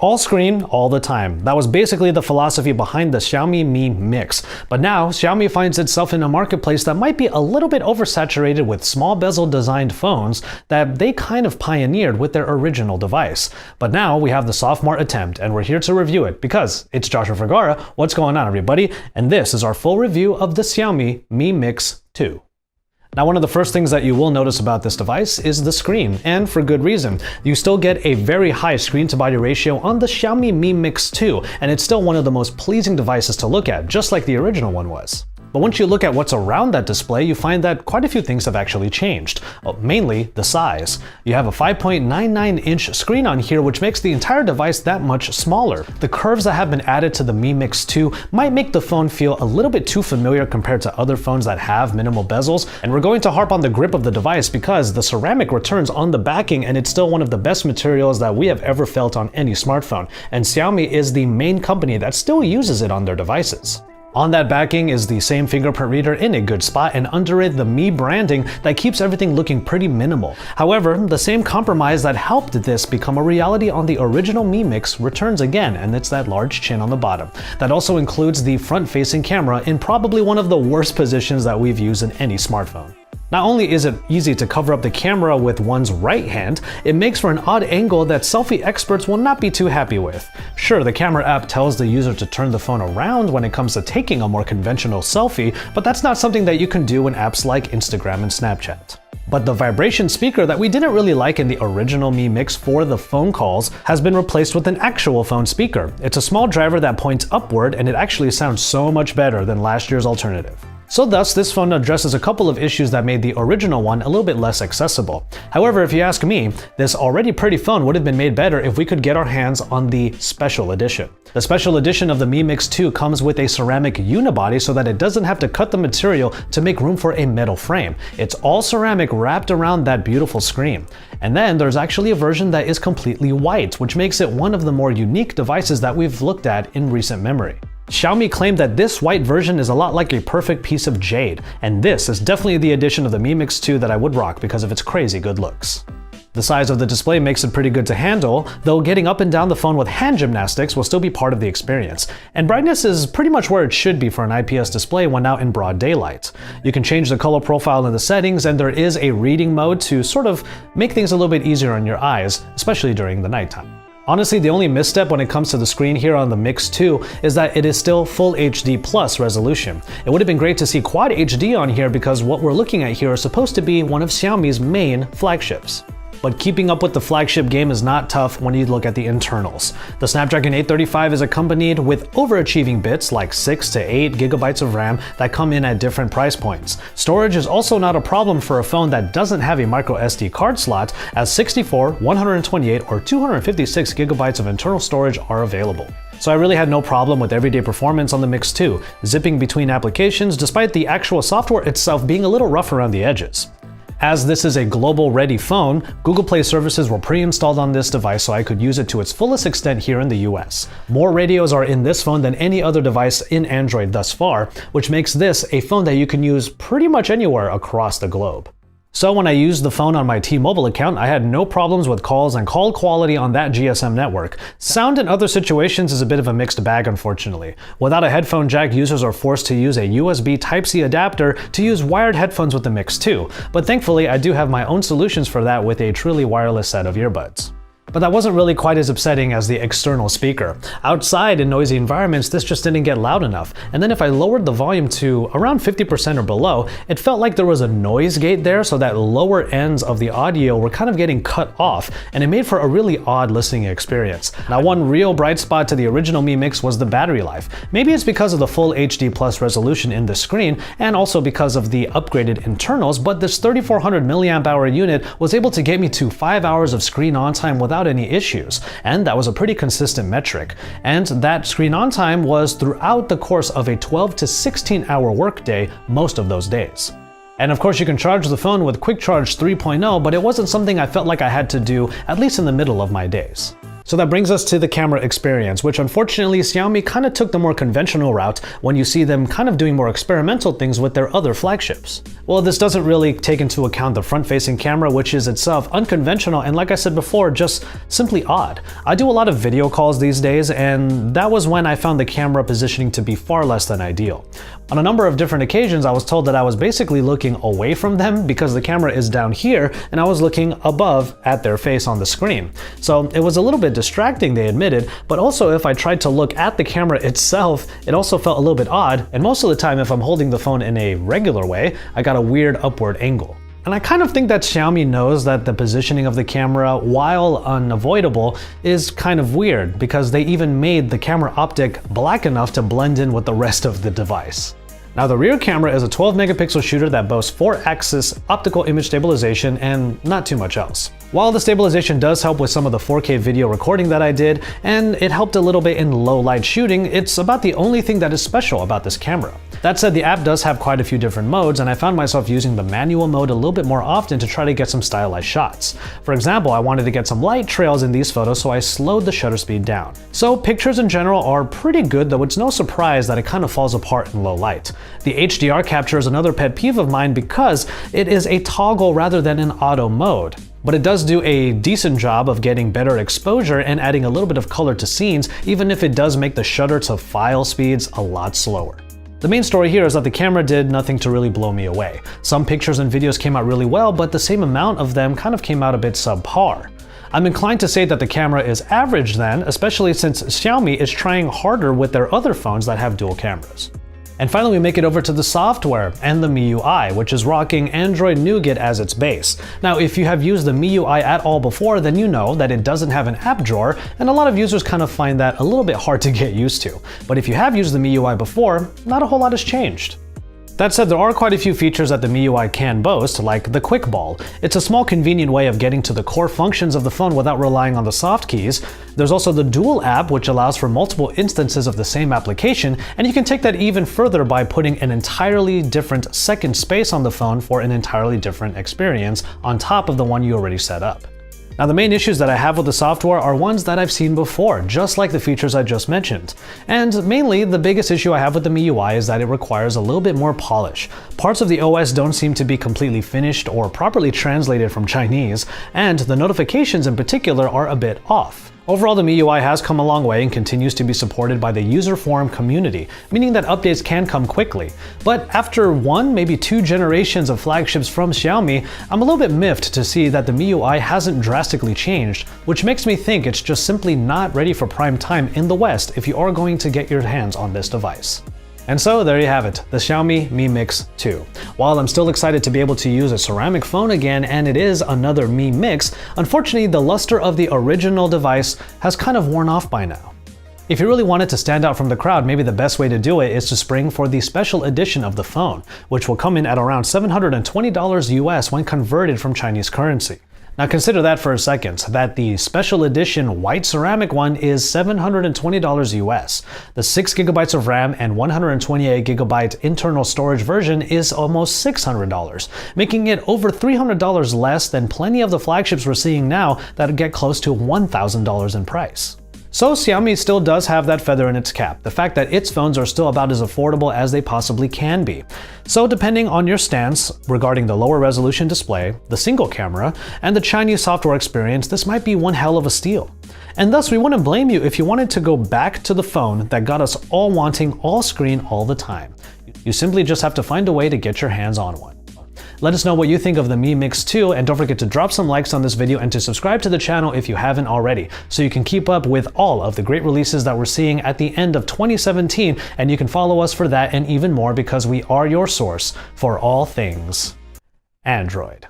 All screen, all the time. That was basically the philosophy behind the Xiaomi Mi Mix. But now, Xiaomi finds itself in a marketplace that might be a little bit oversaturated with small bezel designed phones that they kind of pioneered with their original device. But now we have the sophomore attempt, and we're here to review it because it's Joshua Vergara. What's going on, everybody? And this is our full review of the Xiaomi Mi Mix 2. Now, one of the first things that you will notice about this device is the screen, and for good reason. You still get a very high screen-to-body ratio on the Xiaomi Mi Mix 2, and it's still one of the most pleasing devices to look at, just like the original one was. But once you look at what's around that display, you find that quite a few things have actually changed. Well, mainly the size. You have a 5.99-inch screen on here, which makes the entire device that much smaller. The curves that have been added to the Mi Mix 2 might make the phone feel a little bit too familiar compared to other phones that have minimal bezels, and we're going to harp on the grip of the device because the ceramic returns on the backing, and it's still one of the best materials that we have ever felt on any smartphone, and Xiaomi is the main company that still uses it on their devices. On that backing is the same fingerprint reader in a good spot, and under it the Mi branding that keeps everything looking pretty minimal. However, the same compromise that helped this become a reality on the original Mi Mix returns again, and it's that large chin on the bottom. That also includes the front-facing camera in probably one of the worst positions that we've used in any smartphone. Not only is it easy to cover up the camera with one's right hand, it makes for an odd angle that selfie experts will not be too happy with. Sure, the camera app tells the user to turn the phone around when it comes to taking a more conventional selfie, but that's not something that you can do in apps like Instagram and Snapchat. But the vibration speaker that we didn't really like in the original Mi Mix for the phone calls has been replaced with an actual phone speaker. It's a small driver that points upward, and it actually sounds so much better than last year's alternative. So thus, this phone addresses a couple of issues that made the original one a little bit less accessible. However, if you ask me, this already pretty phone would have been made better if we could get our hands on the Special Edition. The Special Edition of the Mi Mix 2 comes with a ceramic unibody so that it doesn't have to cut the material to make room for a metal frame. It's all ceramic wrapped around that beautiful screen. And then there's actually a version that is completely white, which makes it one of the more unique devices that we've looked at in recent memory. Xiaomi claimed that this white version is a lot like a perfect piece of jade, and this is definitely the edition of the Mi Mix 2 that I would rock because of its crazy good looks. The size of the display makes it pretty good to handle, though getting up and down the phone with hand gymnastics will still be part of the experience. And brightness is pretty much where it should be for an IPS display when out in broad daylight. You can change the color profile in the settings, and there is a reading mode to sort of make things a little bit easier on your eyes, especially during the nighttime. Honestly, the only misstep when it comes to the screen here on the Mix 2 is that it is still Full HD Plus resolution. It would have been great to see Quad HD on here because what we're looking at here is supposed to be one of Xiaomi's main flagships. But keeping up with the flagship game is not tough when you look at the internals. The Snapdragon 835 is accompanied with overachieving bits like 6 to 8 gigabytes of RAM that come in at different price points. Storage is also not a problem for a phone that doesn't have a micro SD card slot, as 64, 128, or 256 gigabytes of internal storage are available. So I really had no problem with everyday performance on the Mix 2, zipping between applications despite the actual software itself being a little rough around the edges. As this is a global-ready phone, Google Play services were pre-installed on this device so I could use it to its fullest extent here in the US. More radios are in this phone than any other device in Android thus far, which makes this a phone that you can use pretty much anywhere across the globe. So when I used the phone on my T-Mobile account, I had no problems with calls and call quality on that GSM network. Sound in other situations is a bit of a mixed bag, unfortunately. Without a headphone jack, users are forced to use a USB Type-C adapter to use wired headphones with the Mix 2, but thankfully I do have my own solutions for that with a truly wireless set of earbuds. But that wasn't really quite as upsetting as the external speaker. Outside in noisy environments, this just didn't get loud enough. And then if I lowered the volume to around 50% or below, it felt like there was a noise gate there, so that lower ends of the audio were kind of getting cut off, and it made for a really odd listening experience. Now, one real bright spot to the original Mi Mix was the battery life. Maybe it's because of the Full HD Plus resolution in the screen, and also because of the upgraded internals, but this 3400 mAh unit was able to get me to 5 hours of screen on time without any issues, and that was a pretty consistent metric. And that screen on time was throughout the course of a 12 to 16 hour workday most of those days. And of course you can charge the phone with Quick Charge 3.0, but it wasn't something I felt like I had to do, at least in the middle of my days. So that brings us to the camera experience, which unfortunately Xiaomi kind of took the more conventional route when you see them kind of doing more experimental things with their other flagships. Well, this doesn't really take into account the front-facing camera, which is itself unconventional and, like I said before, just simply odd. I do a lot of video calls these days, and that was when I found the camera positioning to be far less than ideal. On a number of different occasions, I was told that I was basically looking away from them because the camera is down here and I was looking above at their face on the screen. So it was a little bit distracting, they admitted, but also if I tried to look at the camera itself, it also felt a little bit odd, and most of the time if I'm holding the phone in a regular way, I got a weird upward angle. And I kind of think that Xiaomi knows that the positioning of the camera, while unavoidable, is kind of weird because they even made the camera optic black enough to blend in with the rest of the device. Now, the rear camera is a 12-megapixel shooter that boasts 4-axis optical image stabilization and not too much else. While the stabilization does help with some of the 4K video recording that I did, and it helped a little bit in low light shooting, it's about the only thing that is special about this camera. That said, the app does have quite a few different modes, and I found myself using the manual mode a little bit more often to try to get some stylized shots. For example, I wanted to get some light trails in these photos, so I slowed the shutter speed down. So pictures in general are pretty good, though it's no surprise that it kind of falls apart in low light. The HDR capture is another pet peeve of mine because it is a toggle rather than an auto mode. But it does do a decent job of getting better exposure and adding a little bit of color to scenes, even if it does make the shutter to file speeds a lot slower. The main story here is that the camera did nothing to really blow me away. Some pictures and videos came out really well, but the same amount of them kind of came out a bit subpar. I'm inclined to say that the camera is average then, especially since Xiaomi is trying harder with their other phones that have dual cameras. And finally, we make it over to the software and the Mi UI, which is rocking Android Nougat as its base. Now, if you have used the Mi UI at all before, then you know that it doesn't have an app drawer, and a lot of users kind of find that a little bit hard to get used to. But if you have used the Mi UI before, not a whole lot has changed. That said, there are quite a few features that the Mi UI can boast, like the Quick Ball. It's a small convenient way of getting to the core functions of the phone without relying on the soft keys. There's also the Dual app, which allows for multiple instances of the same application, and you can take that even further by putting an entirely different second space on the phone for an entirely different experience on top of the one you already set up. Now, the main issues that I have with the software are ones that I've seen before, just like the features I just mentioned. And mainly, the biggest issue I have with the Mi UI is that it requires a little bit more polish. Parts of the OS don't seem to be completely finished or properly translated from Chinese, and the notifications in particular are a bit off. Overall, the Mi UI has come a long way and continues to be supported by the user forum community, meaning that updates can come quickly. But after one, maybe two generations of flagships from Xiaomi, I'm a little bit miffed to see that the Mi UI hasn't drastically changed, which makes me think it's just simply not ready for prime time in the West if you are going to get your hands on this device. And so there you have it, the Xiaomi Mi Mix 2. While I'm still excited to be able to use a ceramic phone again, and it is another Mi Mix, unfortunately the luster of the original device has kind of worn off by now. If you really wanted to stand out from the crowd, maybe the best way to do it is to spring for the special edition of the phone, which will come in at around $720 US when converted from Chinese currency. Now consider that for a second, that the special edition white ceramic one is $720 US. The 6GB of RAM and 128GB internal storage version is almost $600, making it over $300 less than plenty of the flagships we're seeing now that get close to $1,000 in price. So Xiaomi still does have that feather in its cap, the fact that its phones are still about as affordable as they possibly can be. So depending on your stance regarding the lower resolution display, the single camera, and the Chinese software experience, this might be one hell of a steal. And thus, we wouldn't blame you if you wanted to go back to the phone that got us all wanting all screen all the time. You simply just have to find a way to get your hands on one. Let us know what you think of the Mi Mix 2, and don't forget to drop some likes on this video and to subscribe to the channel if you haven't already, so you can keep up with all of the great releases that we're seeing at the end of 2017, and you can follow us for that and even more because we are your source for all things Android.